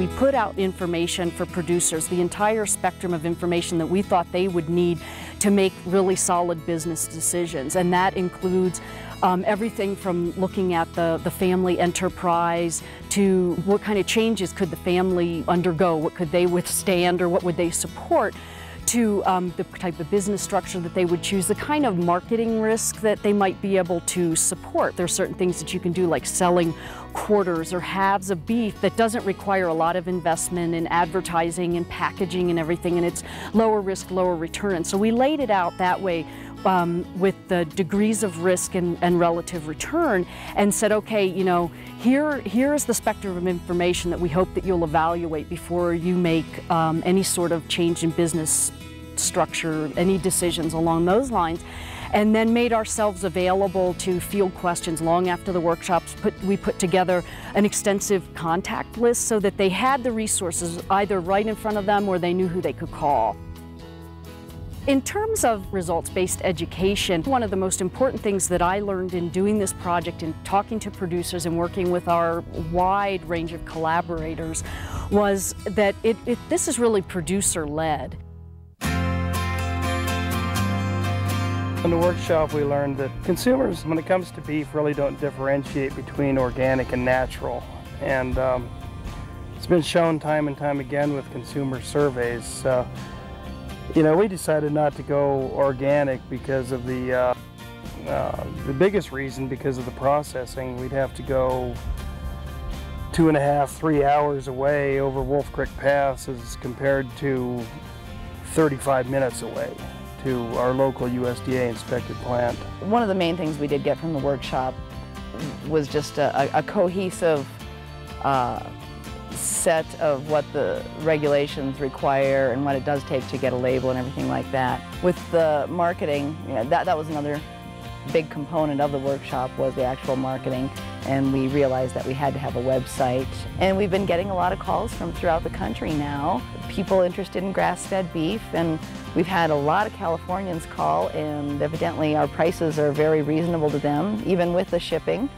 we put out information for producers, the entire spectrum of information that we thought they would need to make really solid business decisions. And that includes everything from looking at the family enterprise to what kind of changes could the family undergo, what could they withstand or what would they support, to the type of business structure that they would choose, the kind of marketing risk that they might be able to support. There are certain things that you can do, like selling quarters or halves of beef, that doesn't require a lot of investment in advertising and packaging and everything, and it's lower risk, lower return. So we laid it out that way with the degrees of risk and relative return, and said, okay, you know, here's the spectrum of information that we hope that you'll evaluate before you make any sort of change in business structure, any decisions along those lines. And then made ourselves available to field questions long after the workshops. We put together an extensive contact list so that they had the resources either right in front of them or they knew who they could call. In terms of results-based education, one of the most important things that I learned in doing this project and talking to producers and working with our wide range of collaborators was that this is really producer-led. In the workshop, we learned that consumers, when it comes to beef, really don't differentiate between organic and natural. And it's been shown time and time again with consumer surveys. You know, we decided not to go organic because of the biggest reason, because of the processing. We'd have to go 2.5, 3 hours away over Wolf Creek Pass as compared to 35 minutes away to our local USDA inspected plant. One of the main things we did get from the workshop was just a cohesive set of what the regulations require and what it does take to get a label and everything like that. With the marketing, you know, that was another big component of the workshop, was the actual marketing, and we realized that we had to have a website. And we've been getting a lot of calls from throughout the country now, people interested in grass-fed beef, and we've had a lot of Californians call, and evidently our prices are very reasonable to them, even with the shipping.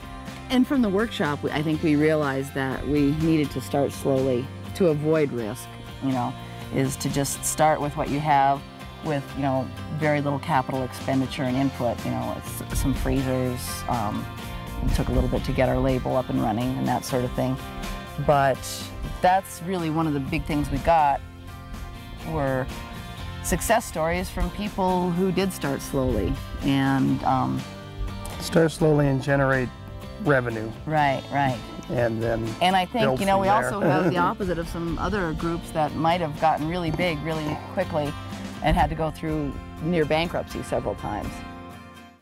And from the workshop, I think we realized that we needed to start slowly to avoid risk, you know, is to just start with what you have with, you know, very little capital expenditure and input, you know, some freezers. It took a little bit to get our label up and running and that sort of thing. But that's really one of the big things we got, were success stories from people who did start slowly and start slowly and generate revenue. Right, right. And I think, you know, we also have the opposite of some other groups that might have gotten really big really quickly and had to go through near bankruptcy several times.